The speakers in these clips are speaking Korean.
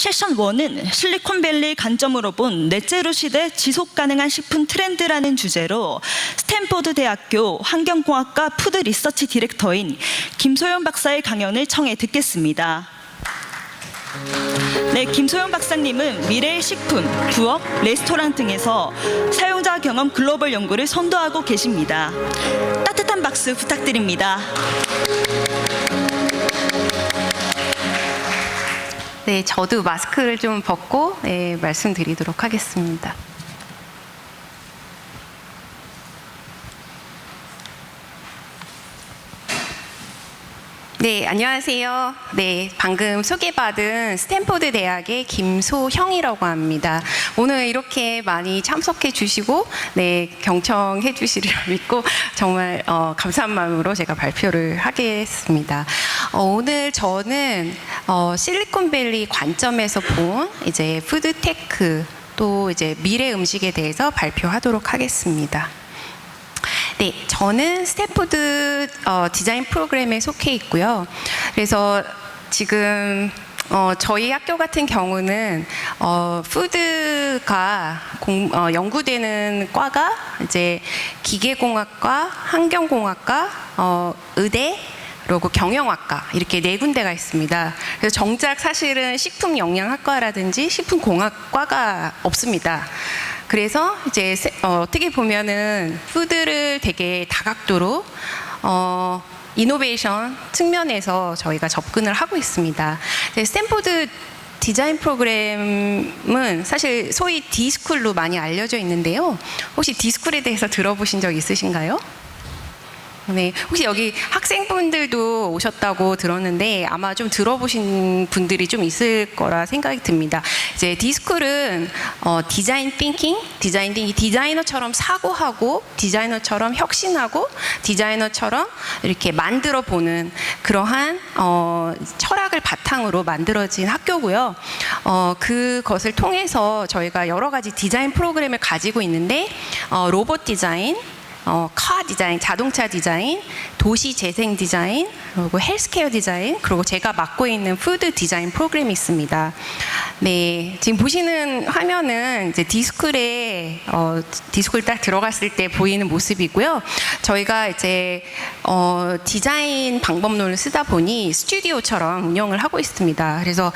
세션 1은 실리콘밸리 관점으로 본 넷제로 시대 지속 가능한 식품 트렌드라는 주제로 스탠포드 대학교 환경공학과 푸드 리서치 디렉터인 김소영 박사의 강연을 청해 듣겠습니다. 네, 김소영 박사님은 미래의 식품, 부업, 레스토랑 등에서 사용자 경험 글로벌 연구를 선도하고 계십니다. 따뜻한 박수 부탁드립니다. 네, 저도 마스크를 좀 벗고 말씀드리도록 하겠습니다. 네, 안녕하세요. 네, 방금 소개받은 스탠포드 대학의 김소형이라고 합니다. 오늘 이렇게 많이 참석해 주시고 경청해 주시리라 믿고 정말 감사한 마음으로 제가 발표를 하겠습니다. 오늘 저는 실리콘밸리 관점에서 본 이제 푸드테크 또 이제 미래 음식에 대해서 발표하도록 하겠습니다. 네, 저는 스탠포드 디자인 프로그램에 속해 있고요. 그래서 지금 저희 학교 같은 경우는 푸드가 연구되는 과가 이제 기계공학과, 환경공학과, 의대, 그리고 경영학과 이렇게 네 군데가 있습니다. 그래서 정작 사실은 식품영양학과라든지 식품공학과가 없습니다. 그래서 이제 어떻게 보면은 푸드를 되게 다각도로 이노베이션 측면에서 저희가 접근을 하고 있습니다. 스탠포드 디자인 프로그램은 사실 소위 D스쿨로 많이 알려져 있는데요. 혹시 D스쿨에 대해서 들어보신 적 있으신가요? 네, 혹시 여기 학생분들도 오셨다고 들었는데 아마 좀 들어보신 분들이 좀 있을 거라 생각이 듭니다. 이제 D스쿨은 디자인 띵킹, 디자이너처럼 사고하고 디자이너처럼 혁신하고 디자이너처럼 이렇게 만들어 보는 그러한 철학을 바탕으로 만들어진 학교고요. 그것을 통해서 저희가 여러 가지 디자인 프로그램을 가지고 있는데 로봇 디자인, 카 디자인, 자동차 디자인, 도시 재생 디자인, 그리고 헬스케어 디자인, 그리고 제가 맡고 있는 푸드 디자인 프로그램이 있습니다. 네, 지금 보시는 화면은 이제 D스쿨에 D스쿨 딱 들어갔을 때 보이는 모습이고요. 저희가 이제 디자인 방법론을 쓰다 보니 스튜디오처럼 운영을 하고 있습니다. 그래서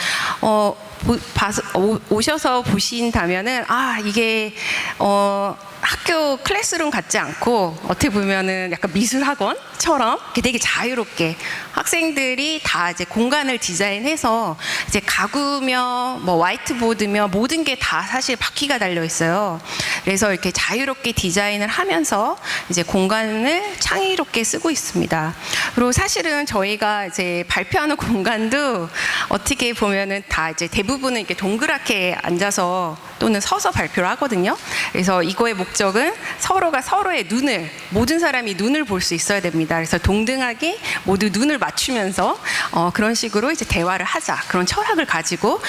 오셔서 보신다면은 이게 학교 클래스룸 같지 않고 어떻게 보면은 약간 미술학원처럼 되게 자유롭게 학생들이 다 이제 공간을 디자인해서 이제 가구며 뭐 화이트보드며 모든 게 다 사실 바퀴가 달려 있어요. 그래서 이렇게 자유롭게 디자인을 하면서 이제 공간을 창의롭게 쓰고 있습니다. 그리고 사실은 저희가 이제 발표하는 공간도 어떻게 보면은 다 이제 대부분은 이렇게 동그랗게 앉아서 또는 서서 발표를 하거든요. 그래서 이거의 목적은 서로가 서로의 눈을, 모든 사람이 눈을 볼 수 있어야 됩니다. 그래서 동등하게 모두 눈을 맞추면서 그런 식으로 이제 대화를 하자, 그런 철학을 가지고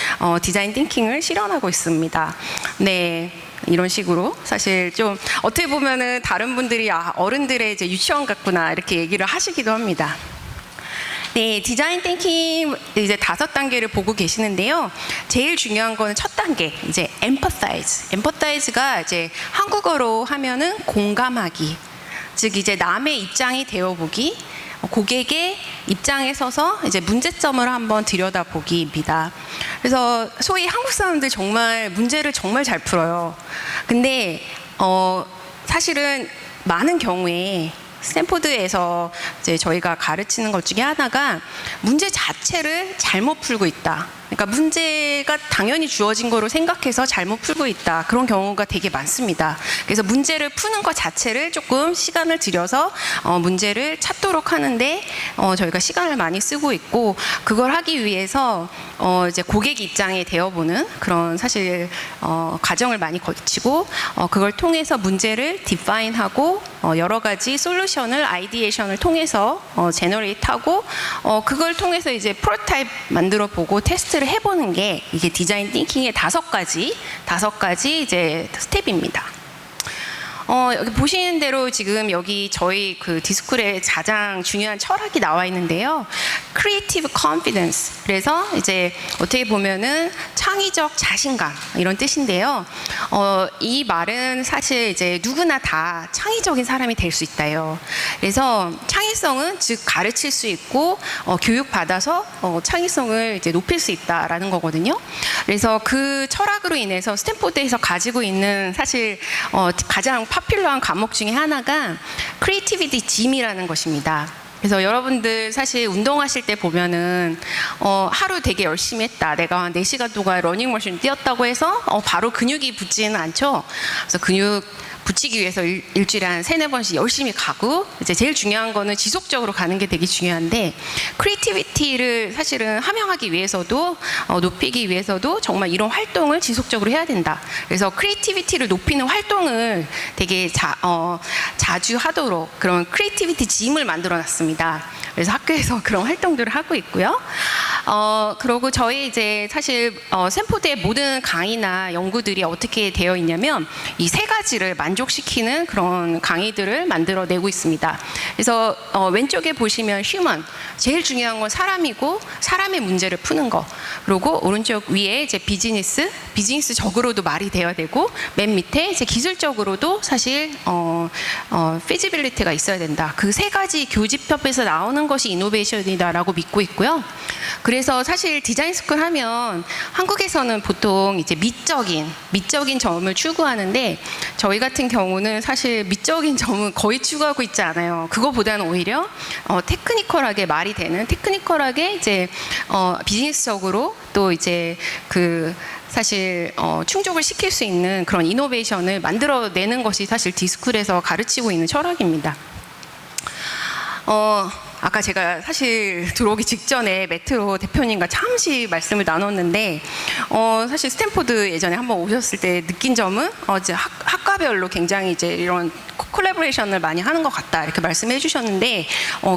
디자인 띵킹을 실현하고 있습니다. 네. 이런 식으로 사실 좀 어떻게 보면은 다른 분들이 어른들의 이제 유치원 같구나 이렇게 얘기를 하시기도 합니다. 네, 디자인 띵킹 이제 5단계를 보고 계시는데요. 제일 중요한 거는 첫 단계, 이제 empathize. empathize가 이제 한국어로 하면은 공감하기. 즉 이제 남의 입장이 되어보기, 고객의 입장에 서서 이제 문제점을 한번 들여다보기입니다. 그래서 소위 한국 사람들 정말 문제를 정말 잘 풀어요. 근데 사실은 많은 경우에 스탠포드에서 이제 저희가 가르치는 것 중에 하나가 문제 자체를 잘못 풀고 있다. 그러니까 문제가 당연히 주어진 거로 생각해서 잘못 풀고 있다. 그런 경우가 되게 많습니다. 그래서 문제를 푸는 것 자체를 조금 시간을 들여서 문제를 찾도록 하는데 저희가 시간을 많이 쓰고 있고, 그걸 하기 위해서 이제 고객 입장에 되어보는 그런 사실 과정을 많이 거치고 그걸 통해서 문제를 디파인하고 여러 가지 솔루션을 아이디에이션을 통해서 제너레이트하고 그걸 통해서 이제 프로토타입 만들어 보고 테스트를 해보는 게 이게 디자인 띵킹의 5가지 이제 스텝입니다. 여기 보시는 대로 지금 여기 저희 그 디스쿨의 가장 중요한 철학이 나와 있는데요. Creative Confidence. 그래서 이제 어떻게 보면은 창의적 자신감 이런 뜻인데요. 이 말은 사실 이제 누구나 다 창의적인 사람이 될 수 있다요. 그래서 창의성은 즉 가르칠 수 있고 교육 받아서 창의성을 이제 높일 수 있다라는 거거든요. 그래서 그 철학으로 인해서 스탠포드에서 가지고 있는 사실 가장 파퓰러한 과목 중에 하나가 크리에이티비티 짐이라는 것입니다. 그래서 여러분들 사실 운동하실 때 보면은 하루 되게 열심히 했다. 내가 한 4시간 동안 러닝머신 뛰었다고 해서 바로 근육이 붙지는 않죠. 그래서 근육 붙이기 위해서 일주일에 한 3-4번씩 열심히 가고 이제 제일 중요한 거는 지속적으로 가는 게 되게 중요한데 크리에이티비티를 사실은 함양하기 위해서도 높이기 위해서도 정말 이런 활동을 지속적으로 해야 된다. 그래서 크리에이티비티를 높이는 활동을 되게 자주 하도록 그런 크리에이티비티 짐을 만들어 놨습니다. 그래서 학교에서 그런 활동들을 하고 있고요. 그리고 저희 이제 사실 스탠포드의 모든 강의나 연구들이 어떻게 되어 있냐면 이 3가지를 만족시키는 그런 강의들을 만들어내고 있습니다. 그래서 왼쪽에 보시면 휴먼, 제일 중요한 건 사람이고 사람의 문제를 푸는 거. 그리고 오른쪽 위에 이제 비즈니스적으로도 말이 되어야 되고 맨 밑에 이제 기술적으로도 사실 feasibility가 있어야 된다. 그 3가지 교집합에서 나오는 것이 이노베이션이다라고 믿고 있고요. 그래서 사실 디자인 스쿨 하면 한국에서는 보통 이제 미적인 점을 추구하는데 저희 같은 경우는 사실 미적인 점은 거의 추구하고 있지 않아요. 그거보다는 오히려 테크니컬하게 말이 되는 테크니컬하게 이제 비즈니스적으로 또 이제 그 사실 충족을 시킬 수 있는 그런 이노베이션을 만들어내는 것이 사실 디스쿨에서 가르치고 있는 철학입니다. 아까 제가 사실 들어오기 직전에 메트로 대표님과 잠시 말씀을 나눴는데 사실 스탠포드 예전에 한번 오셨을 때 느낀 점은 이제 학과별로 굉장히 이제 이런 콜라보레이션을 많이 하는 것 같다 이렇게 말씀해 주셨는데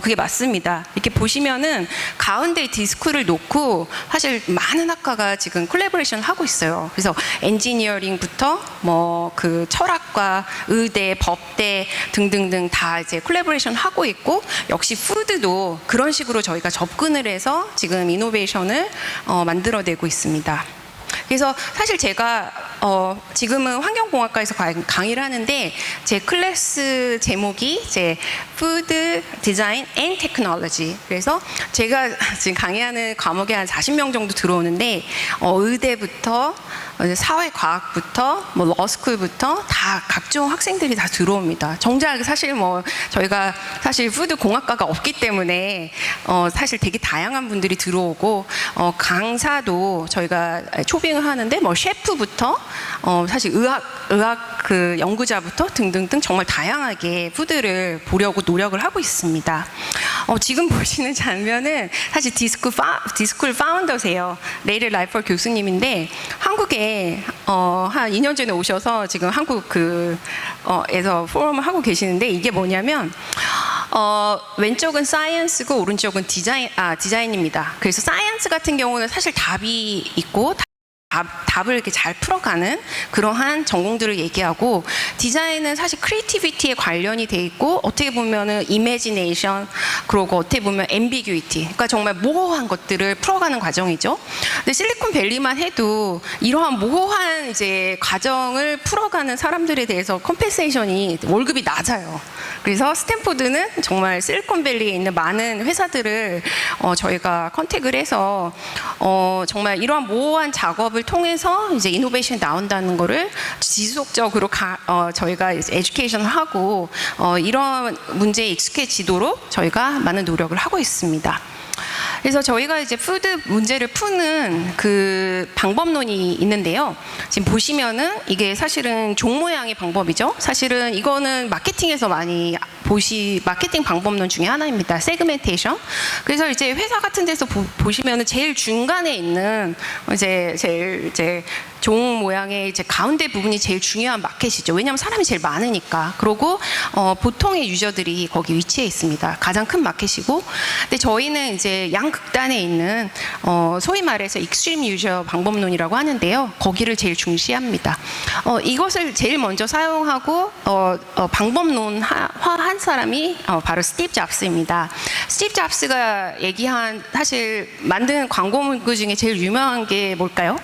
그게 맞습니다. 이렇게 보시면은 가운데 디스쿨을 놓고 사실 많은 학과가 지금 콜라보레이션을 하고 있어요. 그래서 엔지니어링부터 뭐 그 철학과 의대, 법대 등등등 다 이제 콜라보레이션 하고 있고 역시 푸드도 그런 식으로 저희가 접근을 해서 지금 이노베이션을 만들어내고 있습니다. 그래서 사실 제가 지금은 환경공학과에서 강의를 하는데 제 클래스 제목이 이제 푸드 디자인 앤 테크놀로지. 그래서 제가 지금 강의하는 과목에 한 40명 정도 들어오는데 의대부터 사회과학부터 뭐 러스쿨부터 다 각종 학생들이 다 들어옵니다. 정작 사실 뭐 저희가 사실 푸드 공학과가 없기 때문에 사실 되게 다양한 분들이 들어오고 강사도 저희가 초빙을 하는데 뭐 셰프부터 사실 의학 그 연구자부터 등등등 정말 다양하게 푸드를 보려고 노력을 하고 있습니다. 지금 보시는 장면은 사실 디스쿨 파운더세요. 레이르 라이펄 교수님인데 한국에 한 2년 전에 오셔서 지금 한국 에서 포럼을 하고 계시는데 이게 뭐냐면 왼쪽은 사이언스고 오른쪽은 디자인입니다. 그래서 사이언스 같은 경우는 사실 답이 있고 답을 이렇게 잘 풀어가는 그러한 전공들을 얘기하고 디자인은 사실 크리에이티비티에 관련이 돼 있고 어떻게 보면은 이미지네이션 그리고 어떻게 보면 앰비규이티 그러니까 정말 모호한 것들을 풀어가는 과정이죠. 근데 실리콘밸리만 해도 이러한 모호한 이제 과정을 풀어가는 사람들에 대해서 컴펜세이션이 월급이 낮아요. 그래서 스탠포드는 정말 실리콘밸리에 있는 많은 회사들을 저희가 컨택을 해서 정말 이러한 모호한 작업을 통해서 이제 이노베이션이 나온다는 거를 지속적으로 저희가 에듀케이션을 하고 이런 문제에 익숙해지도록 저희가 많은 노력을 하고 있습니다. 그래서 저희가 이제 푸드 문제를 푸는 그 방법론이 있는데요. 지금 보시면은 이게 사실은 종 모양의 방법이죠. 사실은 이거는 마케팅에서 많이 마케팅 방법론 중에 하나입니다. 세그멘테이션. 그래서 이제 회사 같은 데서 보시면은 제일 중간에 있는 제일 종 모양의 이제 가운데 부분이 제일 중요한 마켓이죠. 왜냐하면 사람이 제일 많으니까. 그리고 보통의 유저들이 거기 위치해 있습니다. 가장 큰 마켓이고. 근데 저희는 이제 양 양극단에 있는 소위 말해서 익스트림 유저 방법론이라고 하는데요. 거기를 제일 중시합니다. 이것을 제일 먼저 사용하고 방법론화한 사람이 바로 스티브 잡스입니다. 스티브 잡스가 얘기한 사실 만든 광고 문구 중에 제일 유명한 게 뭘까요?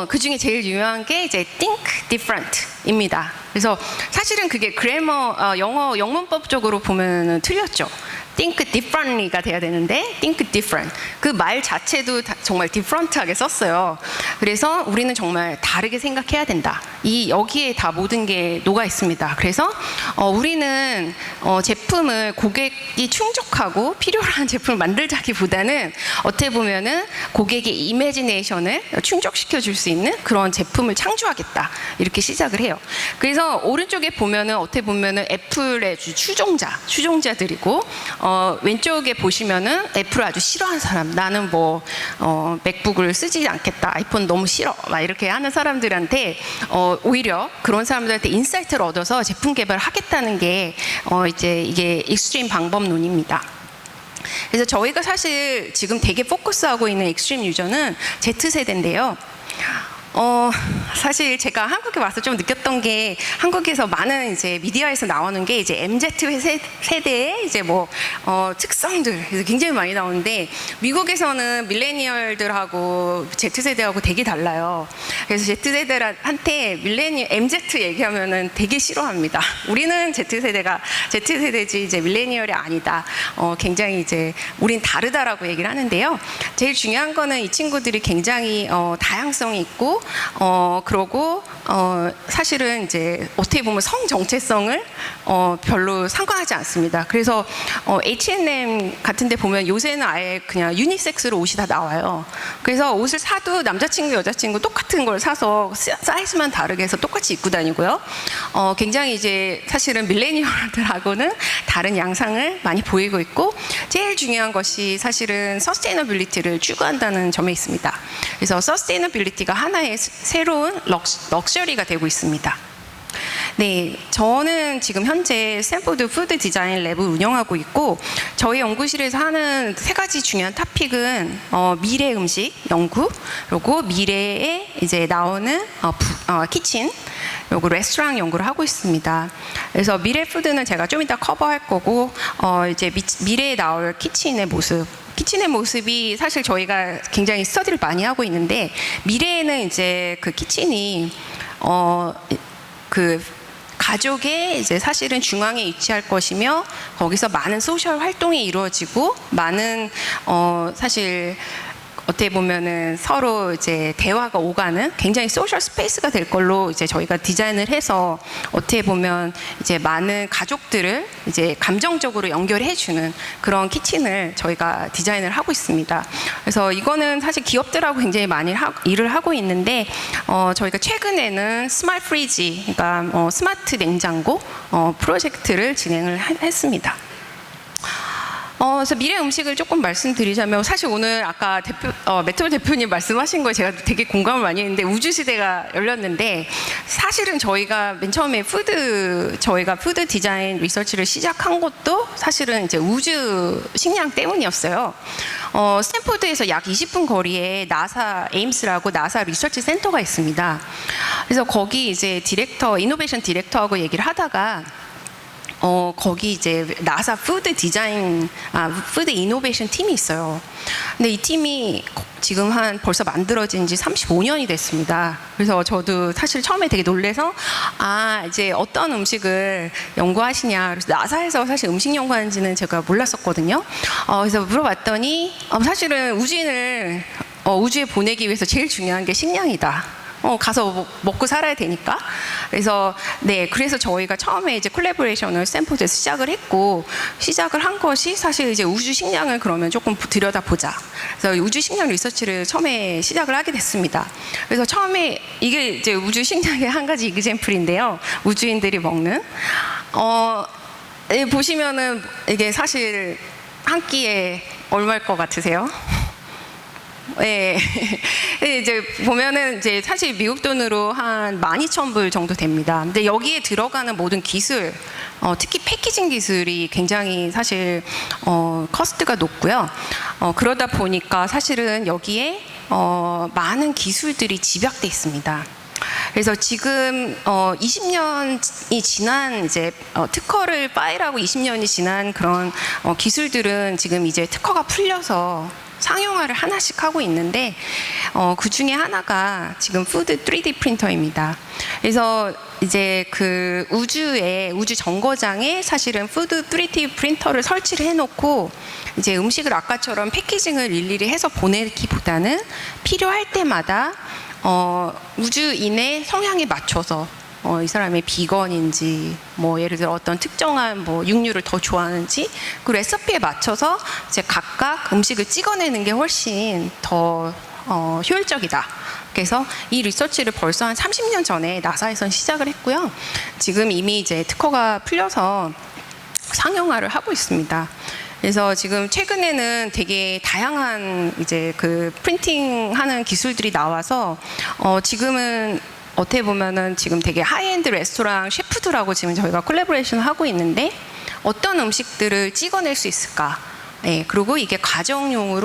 그 중에 제일 유명한 게 이제 Think Different입니다. 그래서 사실은 그게 그래머 영어 영문법적으로 보면은 틀렸죠. think differently가 돼야 되는데 think different 그 말 자체도 정말 different하게 썼어요. 그래서 우리는 정말 다르게 생각해야 된다. 여기에 다 모든 게 녹아 있습니다. 그래서 우리는 제품을 고객이 충족하고 필요한 제품을 만들자기보다는 어떻게 보면은 고객의 이미지네이션을 충족시켜 줄 수 있는 그런 제품을 창조하겠다 이렇게 시작을 해요. 그래서 오른쪽에 보면은 어떻게 보면은 애플의 추종자들이고 왼쪽에 보시면은 애플을 아주 싫어하는 사람, 나는 뭐 맥북을 쓰지 않겠다, 아이폰 너무 싫어, 막 이렇게 하는 사람들한테 오히려 그런 사람들한테 인사이트를 얻어서 제품 개발을 하겠다는 게 이제 이게 익스트림 방법론입니다. 그래서 저희가 사실 지금 되게 포커스하고 있는 익스트림 유저는 Z세대인데요. 사실 제가 한국에 와서 좀 느꼈던 게 한국에서 많은 이제 미디어에서 나오는 게 이제 MZ 세대의 이제 뭐 특성들 굉장히 많이 나오는데 미국에서는 밀레니얼들하고 Z세대하고 되게 달라요. 그래서 Z세대한테 MZ 얘기하면은 되게 싫어합니다. 우리는 Z세대지 이제 밀레니얼이 아니다. 굉장히 이제 우린 다르다라고 얘기를 하는데요. 제일 중요한 거는 이 친구들이 굉장히 다양성이 있고 그러고 사실은 이제 어떻게 보면 성 정체성을 별로 상관하지 않습니다. 그래서 H&M 같은 데 보면 요새는 아예 그냥 유니섹스로 옷이 다 나와요. 그래서 옷을 사도 남자친구 여자친구 똑같은 걸 사서 사이즈만 다르게 해서 똑같이 입고 다니고요. 굉장히 이제 사실은 밀레니얼들하고는 다른 양상을 많이 보이고 있고 제일 중요한 것이 사실은 서스테이너빌리티를 추구한다는 점에 있습니다. 그래서 서스테이너빌리티가 하나의 새로운 럭셔리가 되고 있습니다. 네, 저는 지금 현재 스탠포드 푸드 디자인 랩을 운영하고 있고 저희 연구실에서 하는 세 가지 중요한 토픽은 미래 음식 연구, 그리고 미래에 이제 나오는 키친, 그리고 레스토랑 연구를 하고 있습니다. 그래서 미래 푸드는 제가 좀 이따 커버할 거고 이제 미래에 나올 키친의 모습이 사실 저희가 굉장히 스터디를 많이 하고 있는데 미래에는 이제 그 키친이 그 가족의 이제 사실은 중앙에 위치할 것이며 거기서 많은 소셜 활동이 이루어지고 많은 사실 어떻게 보면은 서로 이제 대화가 오가는 굉장히 소셜 스페이스가 될 걸로 이제 저희가 디자인을 해서 어떻게 보면 이제 많은 가족들을 이제 감정적으로 연결해주는 그런 키친을 저희가 디자인을 하고 있습니다. 그래서 이거는 사실 기업들하고 굉장히 많이 일을 하고 있는데 저희가 최근에는 스마트 프리지, 그러니까 스마트 냉장고 프로젝트를 진행을 했습니다. 그래서 미래 음식을 조금 말씀드리자면 사실 오늘 아까 매트볼 대표님 말씀하신 거에 제가 되게 공감을 많이 했는데 우주 시대가 열렸는데 사실은 저희가 맨 처음에 저희가 푸드 디자인 리서치를 시작한 것도 사실은 이제 우주 식량 때문이었어요. 스탠포드에서 약 20분 거리에 나사 에임스라고 나사 리서치 센터가 있습니다. 그래서 거기 이제 이노베이션 디렉터하고 얘기를 하다가 거기 이제 나사 푸드 이노베이션 팀이 있어요. 근데 이 팀이 지금 벌써 만들어진 지 35년이 됐습니다. 그래서 저도 사실 처음에 되게 놀래서 이제 어떤 음식을 연구하시냐. 그래서 나사에서 사실 음식 연구하는지는 제가 몰랐었거든요. 그래서 물어봤더니 사실은 우주인을 우주에 보내기 위해서 제일 중요한 게 식량이다. 가서 먹고 살아야 되니까. 그래서 저희가 처음에 이제 콜라보레이션을 스탠포드에서 시작을 한 것이 사실 이제 우주 식량을 그러면 조금 들여다보자. 그래서 우주 식량 리서치를 처음에 시작을 하게 됐습니다. 그래서 처음에 이게 이제 우주 식량의 한 가지 이그젬플인데요. 우주인들이 먹는 보시면은 이게 사실 한 끼에 얼마일 것 같으세요? 네. 네, 이제 보면은 이제 사실 미국 돈으로 한 12,000불 정도 됩니다. 근데 여기에 들어가는 모든 기술, 특히 패키징 기술이 굉장히 사실 커스트가 높고요. 그러다 보니까 사실은 여기에 많은 기술들이 집약돼 있습니다. 그래서 지금 20년이 지난 이제 특허를 파일하고 20년이 지난 그런 기술들은 지금 이제 특허가 풀려서 상용화를 하나씩 하고 있는데 그 중에 하나가 지금 푸드 3D 프린터입니다. 그래서 이제 그 우주 정거장에 사실은 푸드 3D 프린터를 설치를 해놓고 이제 음식을 아까처럼 패키징을 일일이 해서 보내기보다는 필요할 때마다 우주인의 성향에 맞춰서 이 사람이 비건인지 뭐 예를 들어 어떤 특정한 뭐 육류를 더 좋아하는지 그 레시피에 맞춰서 이제 각각 음식을 찍어내는 게 훨씬 더 효율적이다. 그래서 이 리서치를 벌써 한 30년 전에 나사에선 시작을 했고요. 지금 이미 이제 특허가 풀려서 상용화를 하고 있습니다. 그래서 지금 최근에는 되게 다양한 이제 그 프린팅하는 기술들이 나와서 지금은 어떻게 보면은 지금 되게 하이엔드 레스토랑 셰프들하고 지금 저희가 콜라보레이션을 하고 있는데 어떤 음식들을 찍어낼 수 있을까? 네, 그리고 이게 가정용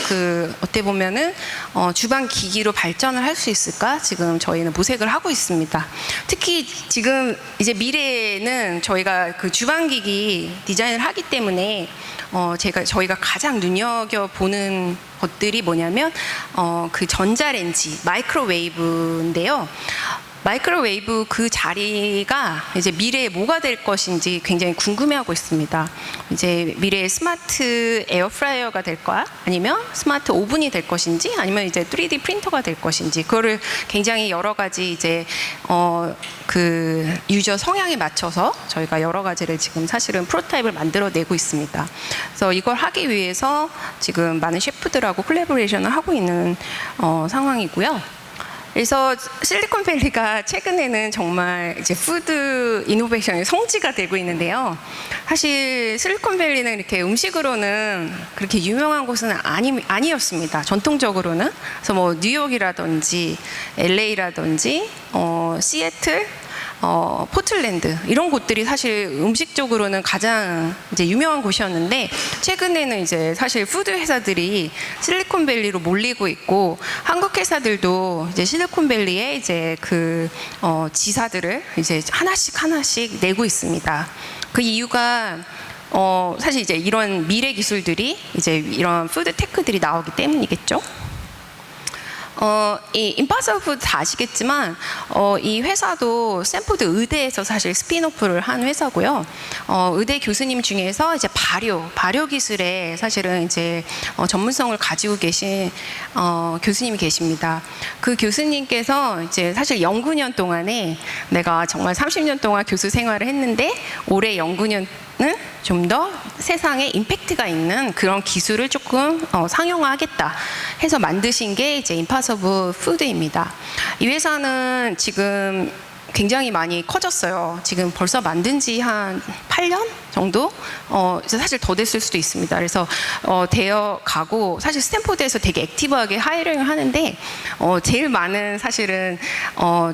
그 어떻게 보면은 주방 기기로 발전을 할 수 있을까? 지금 저희는 모색을 하고 있습니다. 특히 지금 이제 미래에는 저희가 그 주방 기기 디자인을 하기 때문에 저희가 가장 눈여겨 보는 것들이 뭐냐면 그 전자레인지 마이크로웨이브인데요. 마이크로웨이브 그 자리가 이제 미래에 뭐가 될 것인지 굉장히 궁금해하고 있습니다. 이제 미래의 스마트 에어프라이어가 될까? 아니면 스마트 오븐이 될 것인지, 아니면 이제 3D 프린터가 될 것인지, 그거를 굉장히 여러 가지 이제 그 유저 성향에 맞춰서 저희가 여러 가지를 지금 사실은 프로토타입을 만들어내고 있습니다. 그래서 이걸 하기 위해서 지금 많은 셰프들하고 콜라보레이션을 하고 있는 상황이고요. 그래서 실리콘밸리가 최근에는 정말 이제 푸드 이노베이션의 성지가 되고 있는데요. 사실 실리콘밸리는 이렇게 음식으로는 그렇게 유명한 곳은 아니었습니다. 전통적으로는. 그래서 뭐 뉴욕이라든지 LA라든지 시애틀, 포틀랜드 이런 곳들이 사실 음식적으로는 가장 이제 유명한 곳이었는데 최근에는 이제 사실 푸드 회사들이 실리콘밸리로 몰리고 있고 한국 회사들도 이제 실리콘밸리에 이제 그 지사들을 이제 하나씩 내고 있습니다. 그 이유가 사실 이제 이런 미래 기술들이 이제 이런 푸드 테크들이 나오기 때문이겠죠. 이 임파서블 푸드 다 아시겠지만 이 회사도 스탠포드 의대에서 사실 스핀오프를 한 회사고요. 의대 교수님 중에서 이제 발효 기술에 사실은 이제 전문성을 가지고 계신 교수님이 계십니다. 그 교수님께서 이제 사실 연구년 동안에 내가 정말 30년 동안 교수 생활을 했는데 올해 연구년 좀 더 세상에 임팩트가 있는 그런 기술을 조금 상용화하겠다 해서 만드신 게 이제 임파서블 푸드입니다. 이 회사는 지금 굉장히 많이 커졌어요. 지금 벌써 만든 지 한 8년 정도? 사실 더 됐을 수도 있습니다. 그래서 되어 가고 사실 스탠포드에서 되게 액티브하게 하이링을 하는데 제일 많은 사실은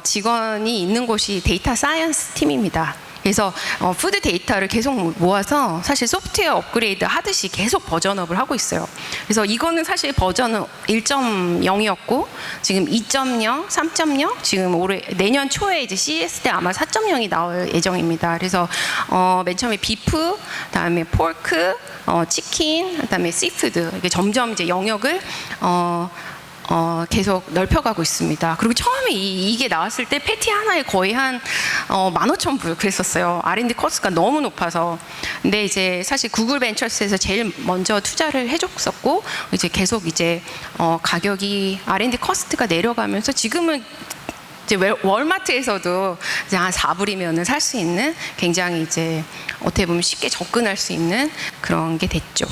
직원이 있는 곳이 데이터 사이언스 팀입니다. 그래서 푸드 데이터를 계속 모아서 사실 소프트웨어 업그레이드 하듯이 계속 버전업을 하고 있어요. 그래서 이거는 사실 버전은 1.0이었고 지금 2.0, 3.0, 지금 내년 초에 이제 CES 때 아마 4.0이 나올 예정입니다. 그래서 맨 처음에 비프, 그다음에 포크, 치킨, 그다음에 씨푸드 이게 점점 이제 영역을 계속 넓혀가고 있습니다. 그리고 처음에 이게 나왔을 때 패티 하나에 거의 한 15,000불 그랬었어요. R&D 코스트가 너무 높아서. 근데 이제 사실 구글 벤처스에서 제일 먼저 투자를 해줬었고 이제 계속 이제 가격이 R&D 코스트가 내려가면서 지금은 이제 월마트에서도 이제 한 4불이면은 살 수 있는 굉장히 이제 어떻게 보면 쉽게 접근할 수 있는 그런 게 됐죠.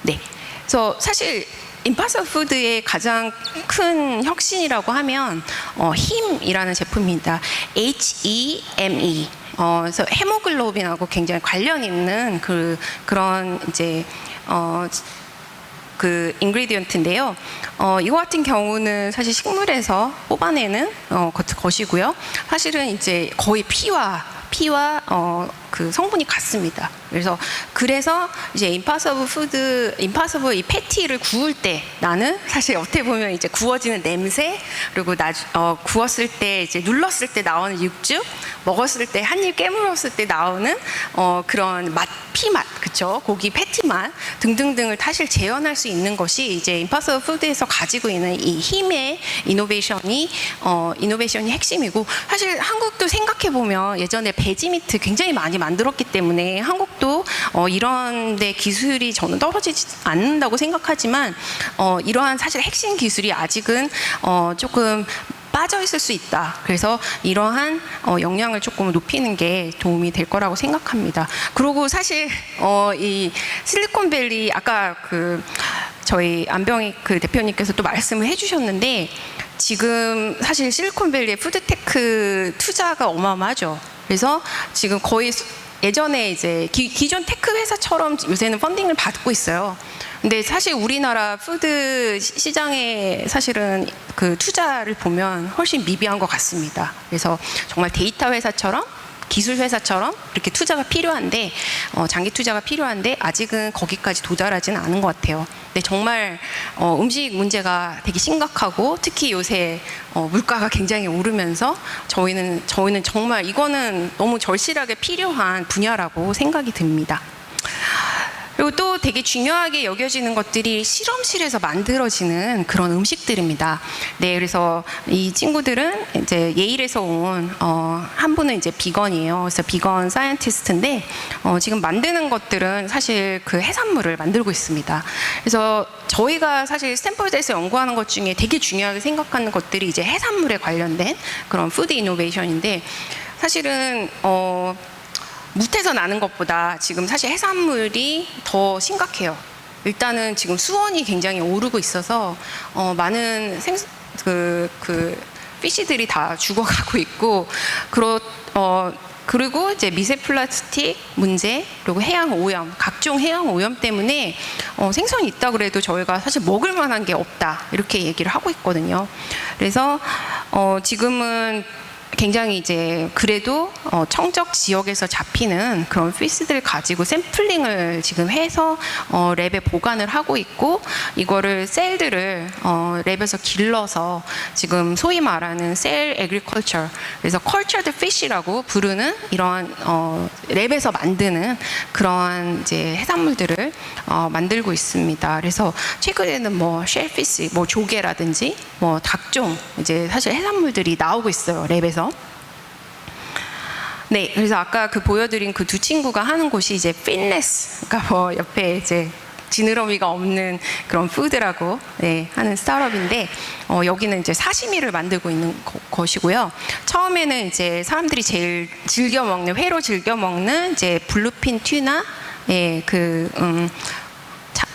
네. 그래서 사실 임파서블 푸드의 가장 큰 혁신이라고 하면 힘이라는 제품입니다. HEME. 그래서 헤모글로빈하고 굉장히 관련 있는 그런 이제 그 인그리디언트인데요. 이거 같은 경우는 사실 식물에서 뽑아내는 것이고요. 사실은 이제 거의 피와 그 성분이 같습니다. 그래서 이제 임파서블 이 패티를 구울 때 나는 사실 어떻게 보면 이제 구워지는 냄새, 그리고 구웠을 때 이제 눌렀을 때 나오는 육즙, 먹었을 때 한 입 깨물었을 때 나오는 그런 맛, 피맛, 그쵸? 고기 패티 맛 등등등을 사실 재현할 수 있는 것이 이제 임파서블 푸드에서 가지고 있는 이 힘의 이노베이션이 핵심이고, 사실 한국도 생각해 보면 예전에 베지미트 굉장히 많이 만들었기 때문에 한국도 이런 데 기술이 저는 떨어지지 않는다고 생각하지만 이러한 사실 핵심 기술이 아직은 조금 빠져 있을 수 있다. 그래서 이러한 역량을 조금 높이는 게 도움이 될 거라고 생각합니다. 그리고 사실 이 실리콘밸리 아까 저희 안병익 그 대표님께서 또 말씀을 해주셨는데, 지금 사실 실리콘밸리의 푸드테크 투자가 어마어마하죠. 그래서 지금 거의 예전에 이제 기존 테크 회사처럼 요새는 펀딩을 받고 있어요. 근데 사실 우리나라 푸드 시장에 사실은 그 투자를 보면 훨씬 미비한 것 같습니다. 그래서 정말 데이터 회사처럼, 기술 회사처럼 이렇게 투자가 필요한데, 장기 투자가 필요한데 아직은 거기까지 도달하지는 않은 것 같아요. 근데 정말 음식 문제가 되게 심각하고, 특히 요새 물가가 굉장히 오르면서 저희는 정말 이거는 너무 절실하게 필요한 분야라고 생각이 듭니다. 그리고 또 되게 중요하게 여겨지는 것들이 실험실에서 만들어지는 그런 음식들입니다. 네, 그래서 이 친구들은 이제 예일에서 온 한 분은 이제 비건이에요. 그래서 비건 사이언티스트인데 지금 만드는 것들은 사실 그 해산물을 만들고 있습니다. 그래서 저희가 사실 스탠퍼드에서 연구하는 것 중에 되게 중요하게 생각하는 것들이 이제 해산물에 관련된 그런 푸드 이노베이션인데, 사실은 무태에서 나는 것보다 지금 사실 해산물이 더 심각해요. 일단은 지금 수온이 굉장히 오르고 있어서 많은 피쉬들이 다 죽어가고 있고, 그리고 이제 미세 플라스틱 문제, 그리고 해양 오염, 각종 해양 오염 때문에 생선이 있다 그래도 저희가 사실 먹을 만한 게 없다, 이렇게 얘기를 하고 있거든요. 그래서 지금은 굉장히 이제 그래도 청적 지역에서 잡히는 그런 피스들을 가지고 샘플링을 지금 해서 랩에 보관을 하고 있고, 이거를 셀들을 랩에서 길러서 지금 소위 말하는 셀 에그리컬처, 그래서 컬처드 피쉬라고 부르는 이러한 랩에서 만드는 그러한 이제 해산물들을 만들고 있습니다. 그래서 최근에는 뭐 쉘피쉬, 뭐 조개라든지 뭐 각종 이제 사실 해산물들이 나오고 있어요, 랩에서. 네, 그래서 아까 보여드린 그 두 친구가 하는 곳이 이제 핀레스, 그러니까 뭐 옆에 이제 지느러미가 없는 그런 푸드라고 하는 스타트업인데, 여기는 이제 사시미를 만들고 있는 것이고요. 처음에는 이제 사람들이 제일 회로 즐겨 먹는 이제 블루핀 튜나,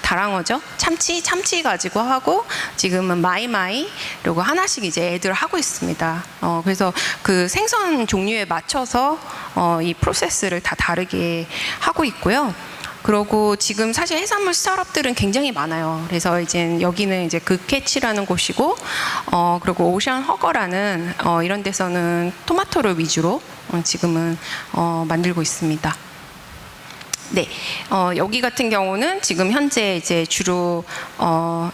다랑어죠. 참치 가지고 하고, 지금은 마이마이, 그리고 하나씩 이제 애들 하고 있습니다. 그래서 그 생선 종류에 맞춰서 이 프로세스를 다 다르게 하고 있고요. 그리고 지금 사실 해산물 스타트업들은 굉장히 많아요. 그래서 이제 여기는 이제 그캐치라는 곳이고, 그리고 오션 허거라는 이런 데서는 토마토를 위주로 지금은 만들고 있습니다. 네, 여기 같은 경우는 지금 현재 이제 주로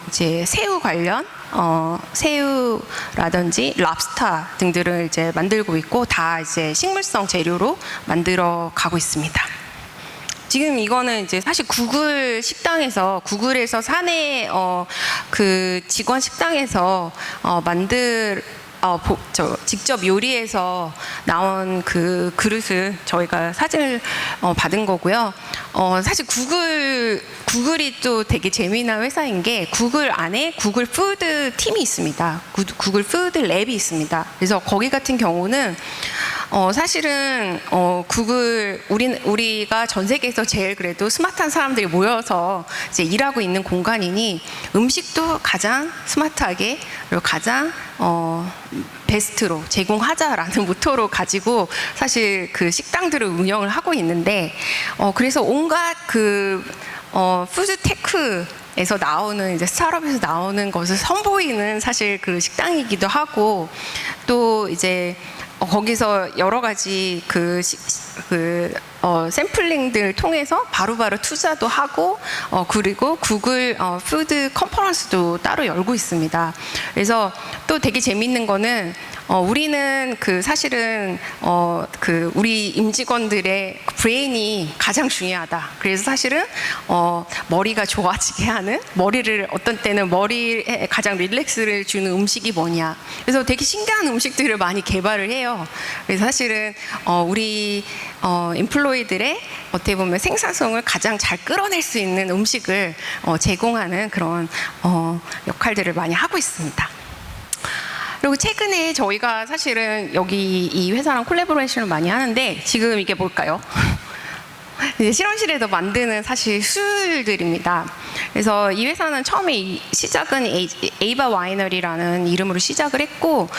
이제 새우 관련 새우라든지 랍스타 등들을 이제 만들고 있고, 다 이제 식물성 재료로 만들어 가고 있습니다. 지금 이거는 이제 사실 구글에서 사내 그 직원 식당에서 직접 요리해서 나온 그 그릇을 저희가 사진을 받은 거고요. 사실 구글이 또 되게 재미난 회사인 게, 구글 안에 구글 푸드 팀이 있습니다. 구글 푸드 랩이 있습니다. 그래서 거기 같은 경우는 사실은 우리가 전 세계에서 제일 그래도 스마트한 사람들이 모여서 이제 일하고 있는 공간이니, 음식도 가장 스마트하게, 그리고 가장 베스트로 제공하자라는 모토로 가지고 사실 그 식당들을 운영을 하고 있는데, 그래서 온갖 푸드 테크 에서 나오는 이제 스타트업에서 나오는 것을 선보이는 사실 그 식당이기도 하고 또 이제 거기서 여러 가지 샘플링들 통해서 바로바로 투자도 하고 그리고 구글 푸드 컨퍼런스도 따로 열고 있습니다. 그래서 또 되게 재밌는 거는 우리는 사실은 우리 임직원들의 브레인이 가장 중요하다. 그래서 사실은 머리가 좋아지게 하는 머리를 어떤 때는 머리에 가장 릴렉스를 주는 음식이 뭐냐. 그래서 되게 신기한 음식들을 많이 개발을 해요. 그래서 사실은 우리 인플로이들의 어떻게 보면 생산성을 가장 잘 끌어낼 수 있는 음식을 제공하는 그런 역할들을 많이 하고 있습니다. 그리고 최근에 저희가 사실은 여기 이 회사랑 콜라보레이션을 많이 하는데 지금 이게 뭘까요? 이제 실험실에서 만드는 사실 술들입니다. 그래서 이 회사는 처음에 시작은 에이바 와이너리라는 이름으로 시작을 했고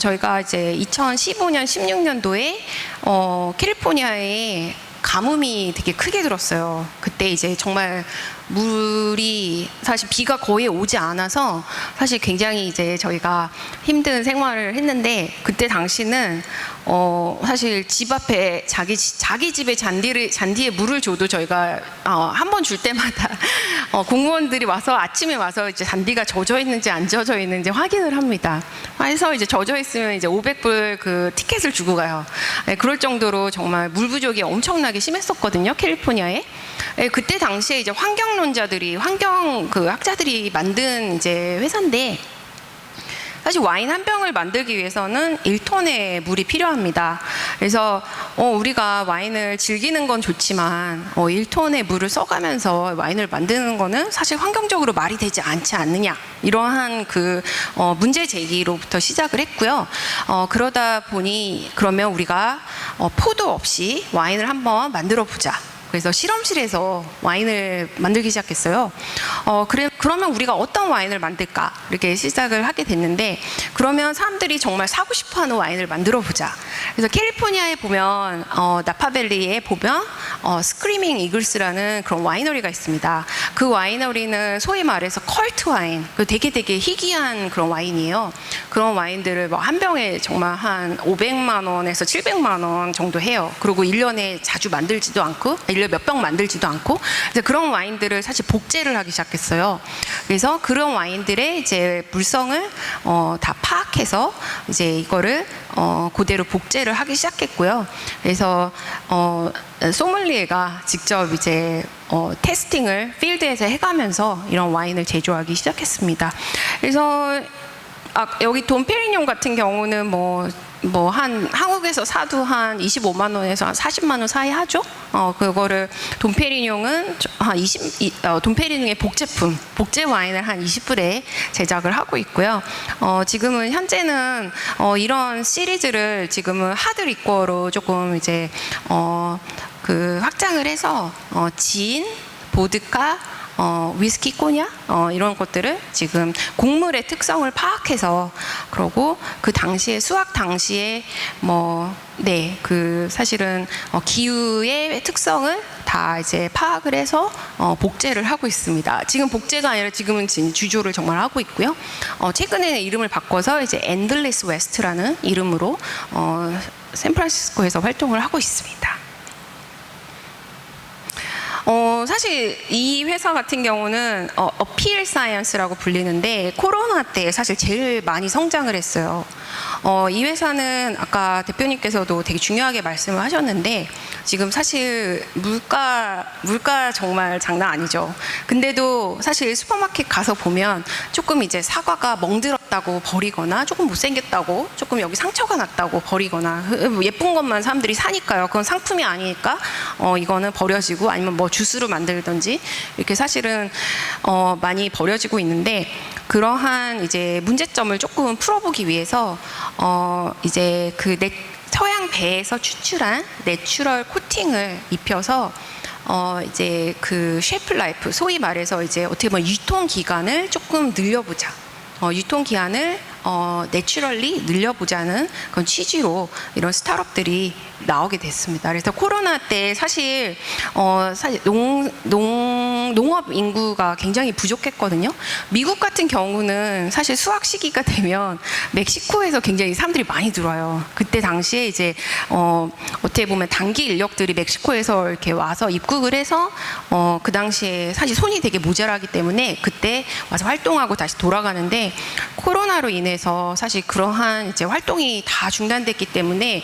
저희가 이제 2015년, 16년도에 캘리포니아에 가뭄이 되게 크게 들었어요. 그때 이제 정말 물이 사실 비가 거의 오지 않아서 사실 굉장히 이제 저희가 힘든 생활을 했는데 그때 당시는 사실 집 앞에 자기 집에 잔디에 물을 줘도 저희가 한 번 줄 때마다 공무원들이 와서 아침에 와서 이제 잔디가 젖어 있는지 안 젖어 있는지 확인을 합니다. 그래서 이제 젖어 있으면 이제 500불 그 티켓을 주고 가요. 네, 그럴 정도로 정말 물 부족이 엄청나게 심했었거든요, 캘리포니아에. 네, 그때 당시에 이제 환경론자들이 학자들이 만든 이제 회사인데 사실 와인 한 병을 만들기 위해서는 1톤의 물이 필요합니다. 그래서 우리가 와인을 즐기는 건 좋지만 1톤의 물을 써가면서 와인을 만드는 거는 사실 환경적으로 말이 되지 않지 않느냐, 이러한 문제 제기로부터 시작을 했고요. 그러다 보니 그러면 우리가 포도 없이 와인을 한번 만들어 보자. 그래서 실험실에서 와인을 만들기 시작했어요. 그러면 우리가 어떤 와인을 만들까? 이렇게 시작을 하게 됐는데, 그러면 사람들이 정말 사고 싶어 하는 와인을 만들어 보자. 그래서 캘리포니아에 보면, 나파밸리에 보면, 스크리밍 이글스라는 그런 와이너리가 있습니다. 그 와이너리는 소위 말해서 컬트 와인, 되게 희귀한 그런 와인이에요. 그런 와인들을 한 병에 정말 한 500만 원에서 700만 원 정도 해요. 그리고 1년에 자주 만들지도 않고, 1년에 몇 병 만들지도 않고, 그래서 그런 와인들을 사실 복제를 하기 시작했어요. 그래서 그런 와인들의 이제 물성을 다 파악해서 이제 이거를 그대로 복제를 하기 시작했고요. 그래서 소믈리에가 직접 이제 테스팅을 필드에서 해가면서 이런 와인을 제조하기 시작했습니다. 그래서 여기 돈페리뇽 같은 경우는 한국에서 사도 한 25만 원에서 한 40만 원 사이 하죠. 그거를 돈페리뇽은 돈페리뇽의 복제 와인을 한 20불에 제작을 하고 있고요. 지금은 현재는 이런 시리즈를 지금은 하드 리커로 조금 이제 확장을 해서 진, 보드카, 위스키, 꼬냑 이런 것들을 지금 곡물의 특성을 파악해서, 그러고 그 당시에 수확 당시에 사실은 기후의 특성을 다 이제 파악을 해서 복제를 하고 있습니다. 지금 복제가 아니라 지금은 주조를 정말 하고 있고요. 최근에는 이름을 바꿔서 이제 엔들리스 웨스트라는 이름으로 샌프란시스코에서 활동을 하고 있습니다. 사실 이 회사 같은 경우는 어피엘 사이언스라고 불리는데 코로나 때 사실 제일 많이 성장을 했어요. 이 회사는 아까 대표님께서도 되게 중요하게 말씀을 하셨는데, 지금 사실 물가 정말 장난 아니죠. 근데도 사실 슈퍼마켓 가서 보면 조금 이제 사과가 멍들었다고 버리거나, 조금 못생겼다고, 조금 여기 상처가 났다고 버리거나, 예쁜 것만 사람들이 사니까요. 그건 상품이 아니니까 이거는 버려지고, 아니면 주스로 만들든지 이렇게 사실은 많이 버려지고 있는데, 그러한 이제 문제점을 조금 풀어보기 위해서 이제 서양 배에서 추출한 내추럴 코팅을 입혀서 이제 셰프 라이프, 소위 말해서 이제 어떻게 보면 유통 기간을 조금 늘려보자. 유통 기한을 내추럴리 늘려보자는 그런 취지로 이런 스타트업들이 나오게 됐습니다. 그래서 코로나 때 사실 농 농업 인구가 굉장히 부족했거든요. 미국 같은 경우는 사실 수확 시기가 되면 멕시코에서 굉장히 사람들이 많이 들어와요. 그때 당시에 이제 어떻게 보면 단기 인력들이 멕시코에서 이렇게 와서 입국을 해서 그 당시에 사실 손이 되게 모자라기 때문에 그때 와서 활동하고 다시 돌아가는데, 코로나로 인해서 사실 그러한 이제 활동이 다 중단됐기 때문에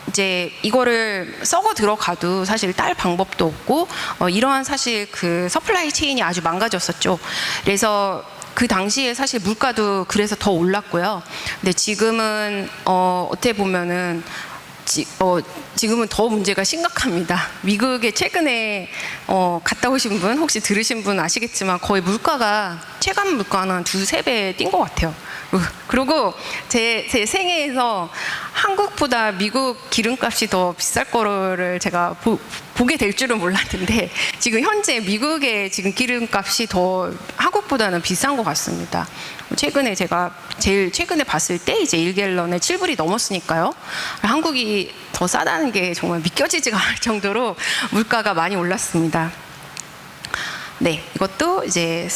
이제 이거를 썩어 들어가도 사실 딸 방법도 없고 이러한 사실 그 서플라이 체인이 아주 망가졌었죠. 그래서 그 당시에 사실 물가도 그래서 더 올랐고요. 근데 지금은 어떻게 보면은 지금은 더 문제가 심각합니다. 미국에 최근에 갔다 오신 분 혹시 들으신 분 아시겠지만 거의 물가가 체감 물가는 한 2-3배 뛴 것 같아요. 그리고 제 생애에서 한국보다 미국 기름값이 더 비쌀 거를 제가 보게 될 줄은 몰랐는데, 지금 현재 미국의 지금 기름값이 더 한국보다는 비싼 것 같습니다. 최근에 제가 제일 최근에 봤을 때 이제 1갤런에 7불이 넘었으니까요. 한국이 더 싸다는 게 정말 믿겨지지가 않을 정도로 물가가 많이 올랐습니다. 네, 이것도 이제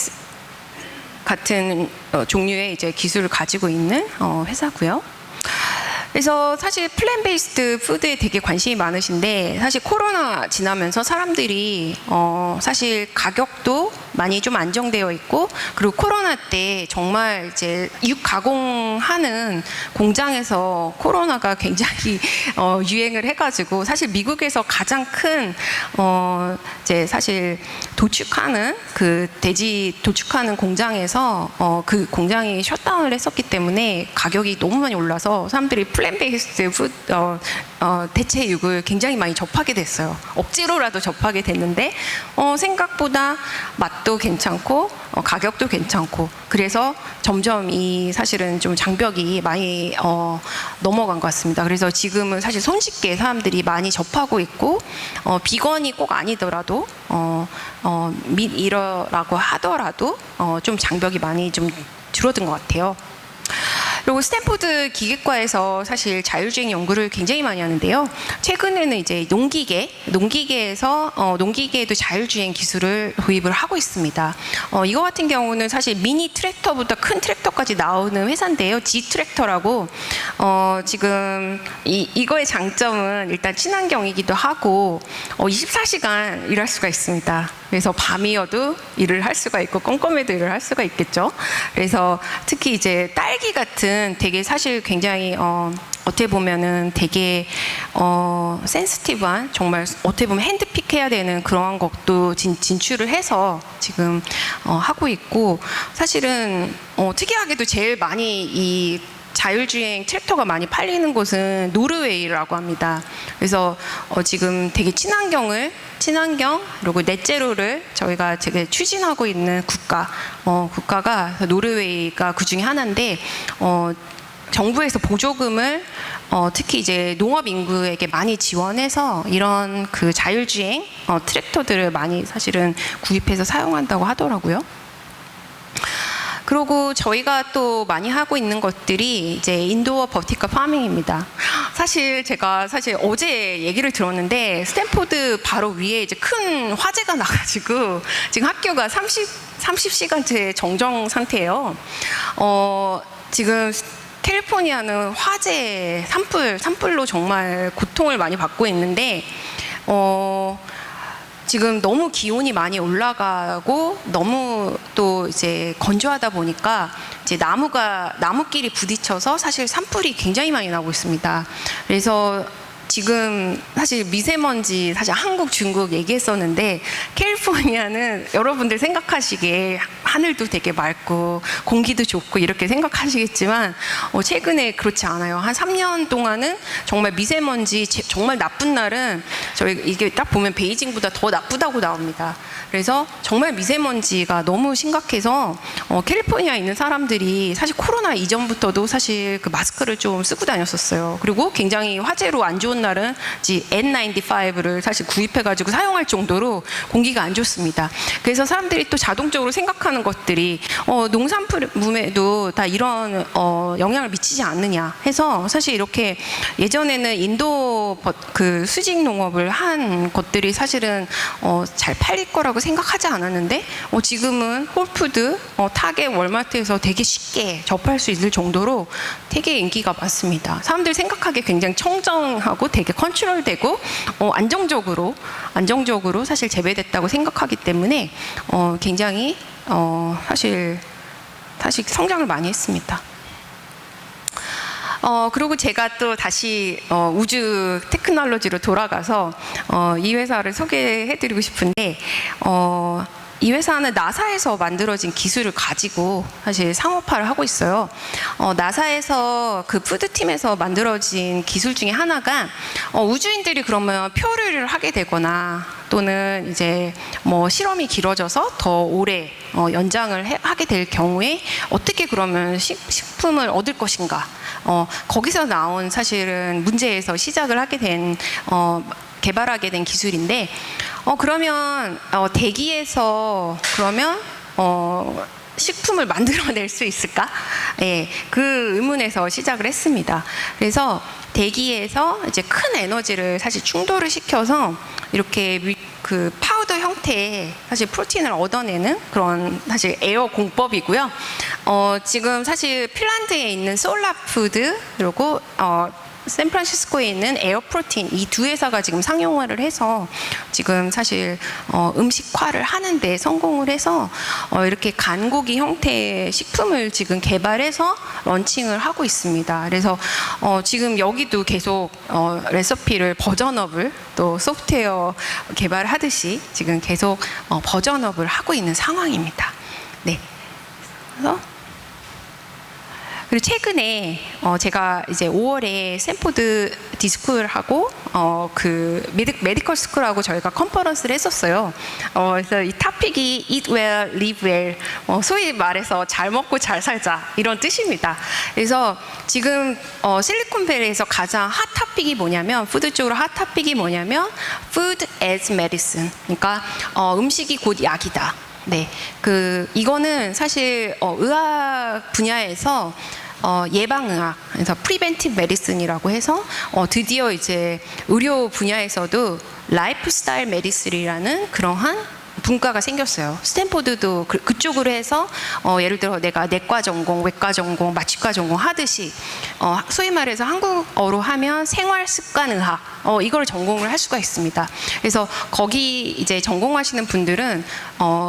같은 종류의 이제 기술을 가지고 있는 회사고요. 그래서 사실 플랜 베이스드 푸드에 되게 관심이 많으신데, 사실 코로나 지나면서 사람들이 사실 가격도 많이 좀 안정되어 있고, 그리고 코로나 때 정말 이제 육 가공하는 공장에서 코로나가 굉장히 유행을 해가지고, 사실 미국에서 가장 큰 이제 사실 도축하는 그 돼지 도축하는 공장에서 그 공장이 셧다운을 했었기 때문에 가격이 너무 많이 올라서 사람들이 플랜 베이스드 푸드 대체 육을 굉장히 많이 접하게 됐어요. 억지로라도 접하게 됐는데 생각보다 맛도 괜찮고 가격도 괜찮고, 그래서 점점 이 사실은 좀 장벽이 많이 넘어간 것 같습니다. 그래서 지금은 사실 손쉽게 사람들이 많이 접하고 있고, 비건이 꼭 아니더라도 이러라고 하더라도 좀 장벽이 많이 좀 줄어든 것 같아요. 그리고 스탠포드 기계과에서 사실 자율주행 연구를 굉장히 많이 하는데요. 최근에는 이제 농기계에서 농기계에도 자율주행 기술을 도입을 하고 있습니다. 이거 같은 경우는 사실 미니 트랙터보다 큰 트랙터까지 나오는 회사인데요. G 트랙터라고 지금 이거의 장점은 일단 친환경이기도 하고 24시간 일할 수가 있습니다. 그래서 밤이어도 일을 할 수가 있고 껌껌해도 일을 할 수가 있겠죠. 그래서 특히 이제 딸기 같은 되게 사실 굉장히 어떻게 보면은 되게 센시티브한, 정말 어떻게 보면 핸드픽 해야 되는 그러한 것도 진출을 해서 지금 하고 있고, 사실은 특이하게도 제일 많이 이 자율주행 트랙터가 많이 팔리는 곳은 노르웨이라고 합니다. 그래서 지금 되게 친환경 그리고 넷제로를 저희가 되게 추진하고 있는 국가가 노르웨이가 그 중에 하나인데, 정부에서 보조금을 특히 이제 농업 인구에게 많이 지원해서 이런 그 자율주행 트랙터들을 많이 사실은 구입해서 사용한다고 하더라고요. 그리고 저희가 또 많이 하고 있는 것들이 이제 인도어 버티컬 파밍입니다. 제가 어제 얘기를 들었는데, 스탠포드 바로 위에 이제 큰 화재가 나가지고 지금 학교가 30시간째 정정 상태예요. 지금 캘리포니아는 화재 산불로 정말 고통을 많이 받고 있는데, 지금 너무 기온이 많이 올라가고 너무 또 이제 건조하다 보니까 이제 나무끼리 부딪혀서 사실 산불이 굉장히 많이 나고 있습니다. 그래서 지금 사실 미세먼지, 사실 한국, 중국 얘기했었는데, 캘리포니아는 여러분들 생각하시기에 하늘도 되게 맑고 공기도 좋고 이렇게 생각하시겠지만 최근에 그렇지 않아요. 한 3년 동안은 정말 미세먼지 정말 나쁜 날은 저희 이게 딱 보면 베이징보다 더 나쁘다고 나옵니다. 그래서 정말 미세먼지가 너무 심각해서 캘리포니아에 있는 사람들이 사실 코로나 이전부터도 사실 그 마스크를 좀 쓰고 다녔었어요. 그리고 굉장히 화재로 안 좋은 날은 N95를 사실 구입해가지고 사용할 정도로 공기가 안 좋습니다. 그래서 사람들이 또 자동적으로 생각하는 생각하는 것들이 농산품에도 다 이런 영향을 미치지 않느냐 해서 사실 이렇게 예전에는 인도 그 수직 농업을 한 것들이 사실은 잘 팔릴 거라고 생각하지 않았는데 지금은 홀푸드, 타겟, 월마트에서 되게 쉽게 접할 수 있을 정도로 되게 인기가 많습니다. 사람들이 생각하기에 굉장히 청정하고 되게 컨트롤되고 안정적으로 사실 재배됐다고 생각하기 때문에 굉장히 사실 성장을 많이 했습니다. 그리고 제가 또 다시 우주 테크놀로지로 돌아가서 이 회사를 소개해드리고 싶은데 이 회사는 나사에서 만들어진 기술을 가지고 사실 상업화를 하고 있어요. 나사에서 그 푸드팀에서 만들어진 기술 중에 하나가 우주인들이 그러면 표류를 하게 되거나 또는 이제 뭐 실험이 길어져서 더 오래 연장을 하게 될 경우에 어떻게 그러면 식품을 얻을 것인가? 거기서 나온 사실은 문제에서 시작을 하게 된 개발하게 된 기술인데 그러면 대기에서 그러면 식품을 만들어낼 수 있을까? 예, 그 의문에서 시작을 했습니다. 그래서 대기에서 이제 큰 에너지를 사실 충돌을 시켜서 이렇게 그 파우더 형태의 사실 프로틴을 얻어내는 그런 사실 에어 공법이고요. 지금 사실 핀란드에 있는 솔라푸드 그리고 샌프란시스코에 있는 에어프로틴 이 두 회사가 지금 상용화를 해서 지금 사실 음식화를 하는데 성공을 해서 이렇게 간고기 형태의 식품을 지금 개발해서 런칭을 하고 있습니다. 그래서 지금 여기도 계속 레시피를 버전업을 또 소프트웨어 개발하듯이 지금 계속 버전업을 하고 있는 상황입니다. 네. 그래서 그리고 최근에 제가 이제 5월에 스탠포드 디스쿨 하고 그 메디컬 스쿨하고 저희가 컨퍼런스를 했었어요. 그래서 이 토픽이 Eat Well, Live Well, 소위 말해서 잘 먹고 잘 살자 이런 뜻입니다. 그래서 지금 실리콘밸리에서 가장 핫 토픽이 뭐냐면 푸드 쪽으로 핫 토픽이 뭐냐면 Food as Medicine. 그러니까 음식이 곧 약이다. 네, 이거는 사실 의학 분야에서 예방의학, 그래서 프리벤티브 메디슨이라고 해서 드디어 이제 의료 분야에서도 라이프스타일 메디슨이라는 그러한 분과가 생겼어요. 스탠포드도 그쪽으로 해서 예를 들어 내가 내과 전공, 외과 전공, 마취과 전공 하듯이 소위 말해서 한국어로 하면 생활습관의학 이걸 전공을 할 수가 있습니다. 그래서 거기 이제 전공하시는 분들은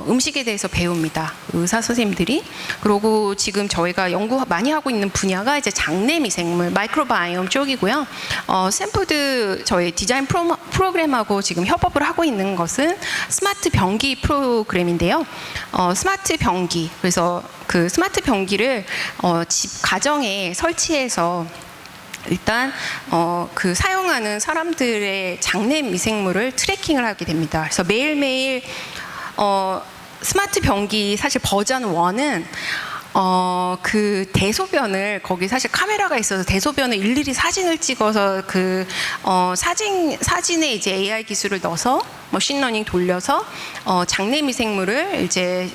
음식에 대해서 배웁니다. 의사 선생님들이. 그리고 지금 저희가 연구 많이 하고 있는 분야가 이제 장내 미생물, 마이크로바이옴 쪽이고요. 스탠포드 저희 디자인 프로그램하고 지금 협업을 하고 있는 것은 스마트 변기 프로그램인데요. 스마트 변기. 그래서 그 스마트 변기를 집 가정에 설치해서 일단 그 사용하는 사람들의 장내 미생물을 트래킹을 하게 됩니다. 그래서 매일매일 스마트 변기 사실 버전 1은 그 대소변을 거기 사실 카메라가 있어서 대소변을 일일이 사진을 찍어서 그 사진에 이제 AI 기술을 넣어서 머신러닝 돌려서 장내 미생물을 이제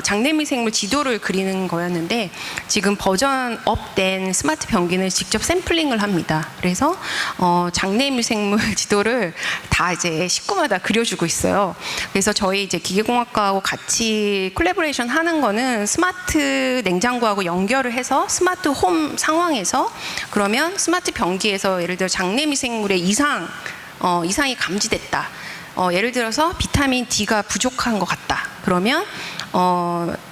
장내 미생물 지도를 그리는 거였는데 지금 버전 업된 스마트 변기는 직접 샘플링을 합니다. 그래서 장내 미생물 지도를 다 이제 식구마다 그려주고 있어요. 그래서 저희 이제 기계공학과하고 같이 콜라보레이션 하는 거는 스마트 냉장고하고 연결을 해서 스마트 홈 상황에서 그러면 스마트 변기에서 예를 들어 장내 미생물의 이상이 감지됐다. 예를 들어서 비타민 D가 부족한 것 같다. 그러면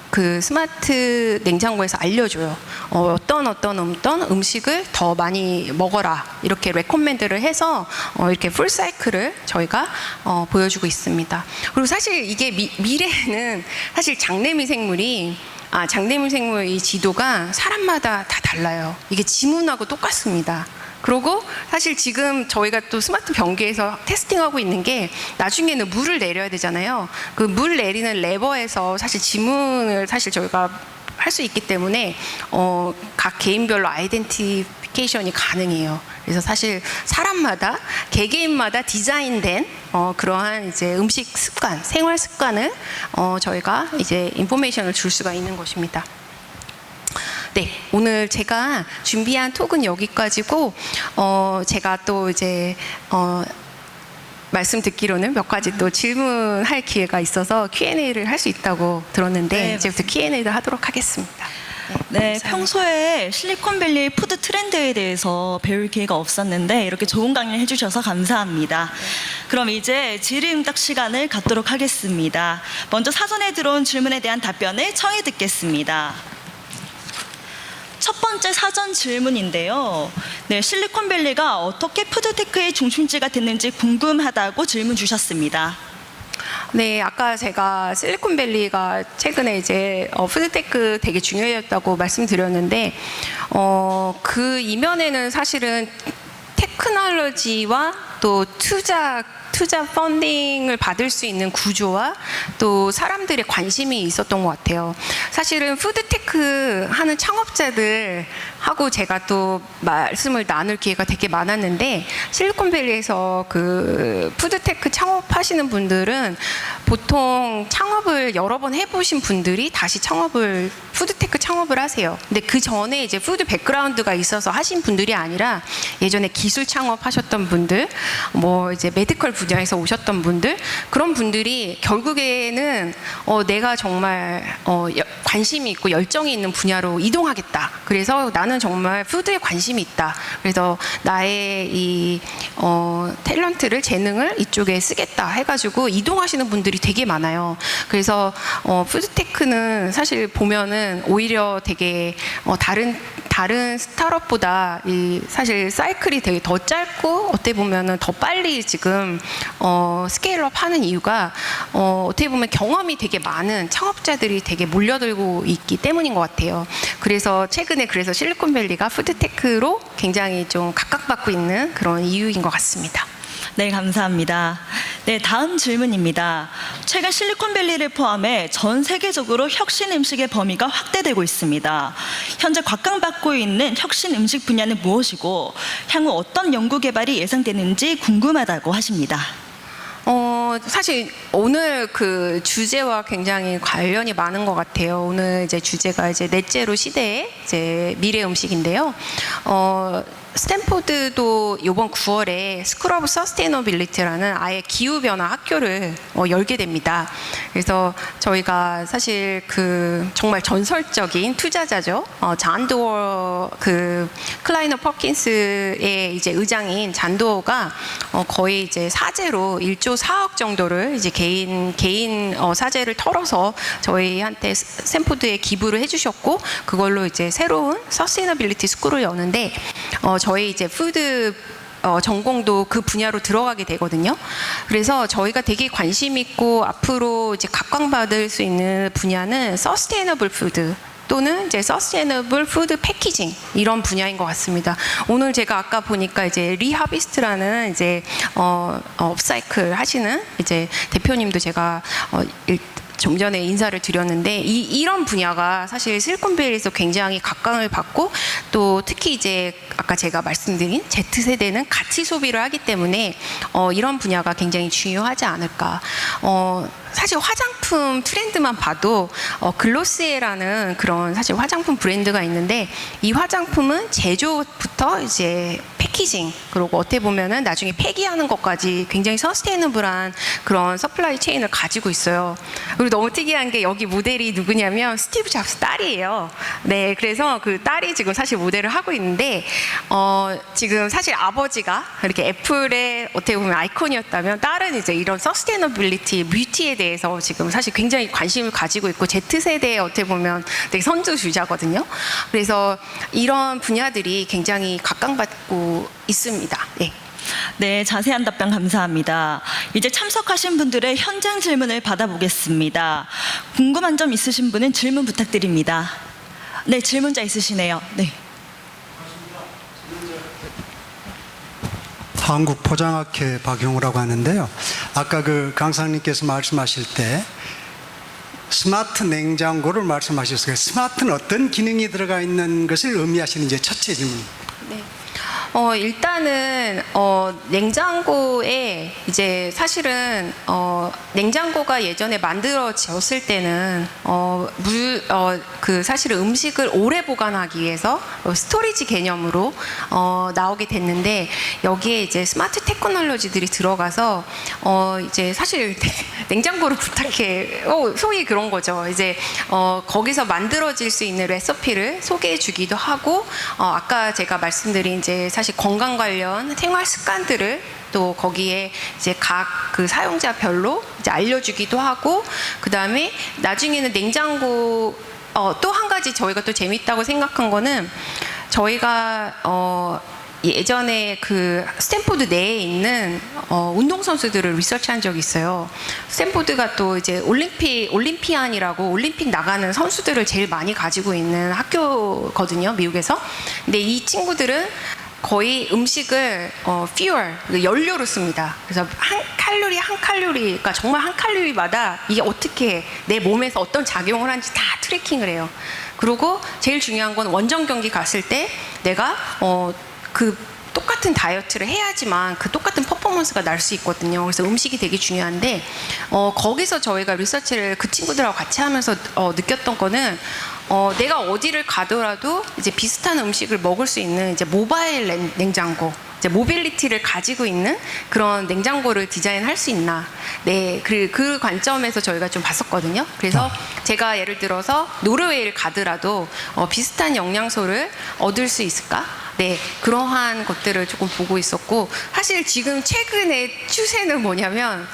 그 스마트 냉장고에서 알려줘요. 어떤 음식을 더 많이 먹어라. 이렇게 레코멘드를 해서 이렇게 풀 사이클을 저희가 보여주고 있습니다. 그리고 사실 이게 미래에는 사실 장내 미생물이 이 지도가 사람마다 다 달라요. 이게 지문하고 똑같습니다. 그리고 사실 지금 저희가 또 스마트 변기에서 테스팅하고 있는 게 나중에는 물을 내려야 되잖아요. 그 물 내리는 레버에서 사실 지문을 사실 저희가 할 수 있기 때문에 각 개인별로 아이덴티피케이션이 가능해요. 그래서 사실 사람마다 개개인마다 디자인된 그러한 이제 음식 습관, 생활 습관을 저희가 이제 인포메이션을 줄 수가 있는 것입니다. 네, 오늘 제가 준비한 톡은 여기까지고 제가 또 이제 말씀 듣기로는 몇 가지 또 질문할 기회가 있어서 Q&A를 할 수 있다고 들었는데 네, 이제부터 Q&A를 하도록 하겠습니다. 네, 감사합니다. 평소에 실리콘밸리 푸드 트렌드에 대해서 배울 기회가 없었는데 이렇게 좋은 강의를 해주셔서 감사합니다. 그럼 이제 질의응답 시간을 갖도록 하겠습니다. 먼저 사전에 들어온 질문에 대한 답변을 청해 듣겠습니다. 첫 번째 사전 질문인데요. 네, 실리콘밸리가 어떻게 푸드테크의 중심지가 됐는지 궁금하다고 질문 주셨습니다. 네, 아까 제가 실리콘밸리가 최근에 이제 푸드테크 되게 중요했다고 말씀드렸는데 그 이면에는 사실은 테크놀로지와 또 투자 펀딩을 받을 수 있는 구조와 또 사람들의 관심이 있었던 것 같아요. 사실은 푸드테크 하는 창업자들하고 제가 또 말씀을 나눌 기회가 되게 많았는데 실리콘밸리에서 그 푸드테크 창업하시는 분들은 보통 창업을 여러 번 해보신 분들이 다시 푸드테크 창업을 하세요. 근데 그 전에 이제 푸드 백그라운드가 있어서 하신 분들이 아니라 예전에 기술 창업하셨던 분들, 뭐 이제 메디컬 분야에서 오셨던 분들, 그런 분들이 결국에는 내가 정말 관심이 있고 열정이 있는 분야로 이동하겠다. 그래서 나는 정말 푸드에 관심이 있다. 그래서 나의 이 탤런트를, 재능을 이쪽에 쓰겠다 해가지고 이동하시는 분들이 되게 많아요. 그래서 푸드테크는 사실 보면은 오히려 되게 다른 스타트업보다 사실 사이클이 되게 더 짧고 어떻게 보면은 더 빨리 지금 스케일업 하는 이유가 어떻게 보면 경험이 되게 많은 창업자들이 되게 몰려들고 있기 때문인 것 같아요. 그래서 최근에 실리콘밸리가 푸드테크로 굉장히 좀 각광받고 있는 그런 이유인 것 같습니다. 네, 감사합니다. 네, 다음 질문입니다. 최근 실리콘밸리를 포함해 전 세계적으로 혁신 음식의 범위가 확대되고 있습니다. 현재 각광받고 있는 혁신 음식 분야는 무엇이고 향후 어떤 연구 개발이 예상되는지 궁금하다고 하십니다. 사실 오늘 그 주제와 굉장히 관련이 많은 것 같아요. 오늘 이제 주제가 이제 넷제로 시대의 이제 미래 음식인데요. 스탠포드도 이번 9월에 스쿨 오브 서스테이너빌리티라는 아예 기후변화 학교를 열게 됩니다. 그래서 저희가 사실 그 정말 전설적인 투자자죠. 잔 도어 그 클라이너 퍼킨스의 이제 의장인 잔 도어가 거의 이제 사재로 1조 4억 정도를 이제 개인 사재를 털어서 저희한테 스탠포드에 기부를 해주셨고 그걸로 이제 새로운 서스테이너빌리티 스쿨을 여는데 저희 이제 푸드 전공도 그 분야로 들어가게 되거든요. 그래서 저희가 되게 관심 있고 앞으로 이제 각광받을 수 있는 분야는 서스테이너블 푸드 또는 이제 서스테이너블 푸드 패키징 이런 분야인 것 같습니다. 오늘 제가 아까 보니까 이제 리하비스트라는 이제 업사이클 하시는 이제 대표님도 제가 좀 전에 인사를 드렸는데 이런 분야가 사실 실리콘밸리에서 굉장히 각광을 받고 또 특히 이제 아까 제가 말씀드린 Z세대는 가치 소비를 하기 때문에 이런 분야가 굉장히 중요하지 않을까. 사실 화장품 트렌드만 봐도 글로시에라는 그런 사실 화장품 브랜드가 있는데 이 화장품은 제조부터 이제 패키징 그리고 어떻게 보면은 나중에 폐기하는 것까지 굉장히 서스테이너블한 그런 서플라이 체인을 가지고 있어요. 그리고 너무 특이한 게 여기 모델이 누구냐면 스티브 잡스 딸이에요. 네, 그래서 그 딸이 지금 사실 모델을 하고 있는데 지금 사실 아버지가 이렇게 애플의 어떻게 보면 아이콘이었다면 딸은 이제 이런 서스테이너빌리티, 뷰티에 대해서 지금 사실 굉장히 관심을 가지고 있고 Z세대에 어떻게 보면 되게 선두주자거든요. 그래서 이런 분야들이 굉장히 각광받고 있습니다. 네. 네, 자세한 답변 감사합니다. 이제 참석하신 분들의 현장 질문을 받아보겠습니다. 궁금한 점 있으신 분은 질문 부탁드립니다. 네, 질문자 있으시네요. 네. 한국 포장학회 박용우라고 하는데요. 아까 그 강사님께서 말씀하실 때 스마트 냉장고를 말씀하셨어요. 스마트는 어떤 기능이 들어가 있는 것을 의미하시는지 첫째 질문. 네. 일단은 냉장고에 이제 사실은 냉장고가 예전에 만들어졌을 때는 그 사실은 음식을 오래 보관하기 위해서 스토리지 개념으로 나오게 됐는데, 여기에 이제 스마트 테크놀로지들이 들어가서 이제 사실 냉장고를 부탁해 소위 그런 거죠. 이제 거기서 만들어질 수 있는 레시피를 소개해 주기도 하고, 아까 제가 말씀드린 이제 사실 건강 관련 생활 습관들을 또 거기에 이제 각 그 사용자별로 이제 알려주기도 하고, 그 다음에 나중에는 냉장고 또 한 가지 저희가 또 재밌다고 생각한 거는, 저희가 예전에 그 스탠포드 내에 있는 운동선수들을 리서치한 적이 있어요. 스탠포드가 또 이제 올림피안이라고 올림픽 나가는 선수들을 제일 많이 가지고 있는 학교거든요, 미국에서. 근데 이 친구들은 거의 음식을 fuel, 연료로 씁니다. 그래서 한 칼로리, 그러니까 정말 한 칼로리마다 이게 어떻게 내 몸에서 어떤 작용을 하는지 다 트래킹을 해요. 그리고 제일 중요한 건 원정 경기 갔을 때 내가 그 똑같은 다이어트를 해야지만 그 똑같은 퍼포먼스가 날 수 있거든요. 그래서 음식이 되게 중요한데, 거기서 저희가 리서치를 그 친구들하고 같이 하면서 느꼈던 거는, 내가 어디를 가더라도 이제 비슷한 음식을 먹을 수 있는 이제 모바일 냉장고, 이제 모빌리티를 가지고 있는 그런 냉장고를 디자인할 수 있나. 네, 그 관점에서 저희가 좀 봤었거든요. 그래서 제가 예를 들어서 노르웨이를 가더라도 비슷한 영양소를 얻을 수 있을까? 네, 그러한 것들을 조금 보고 있었고, 사실 지금 최근의 추세는 뭐냐면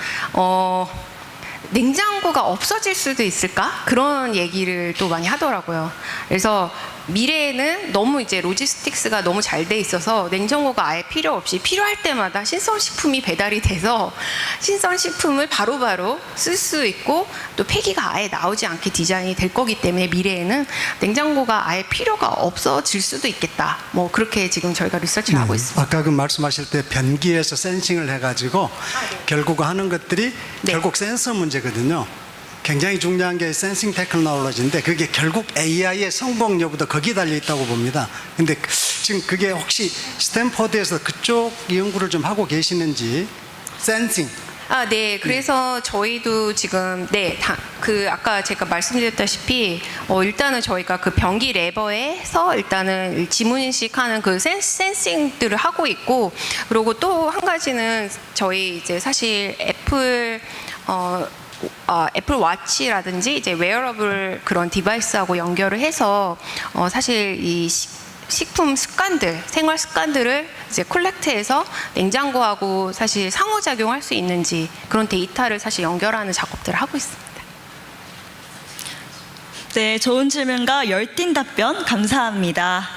냉장고가 없어질 수도 있을까? 그런 얘기를 또 많이 하더라고요. 그래서 미래에는 너무 이제 로지스틱스가 너무 잘 돼 있어서 냉장고가 아예 필요 없이 필요할 때마다 신선식품이 배달이 돼서 신선식품을 바로바로 쓸 수 있고, 또 폐기가 아예 나오지 않게 디자인이 될 거기 때문에 미래에는 냉장고가 아예 필요가 없어질 수도 있겠다. 뭐 그렇게 지금 저희가 리서치를 하고 있습니다. 아까 그 말씀하실 때 변기에서 센싱을 해가지고 결국 하는 것들이 네. 결국 센서 문제거든요. 굉장히 중요한 게 센싱 테크놀로지인데, 그게 결국 AI의 성공 여부도 거기에 달려 있다고 봅니다. 근데 지금 그게 혹시 스탠퍼드에서 그쪽 연구를 좀 하고 계시는지, 센싱. 네. 그래서 저희도 지금 그 아까 제가 말씀드렸다시피 일단은 저희가 그 변기 레버에서 일단은 지문 인식하는 그 센싱들을 하고 있고, 그리고 또 한 가지는 저희 이제 사실 애플 워치라든지 이제 웨어러블 그런 디바이스하고 연결을 해서 사실 이 식품 습관들, 생활 습관들을 이제 콜렉트해서 냉장고하고 사실 상호작용할 수 있는지 그런 데이터를 사실 연결하는 작업들을 하고 있습니다. 네, 좋은 질문과 열띤 답변 감사합니다.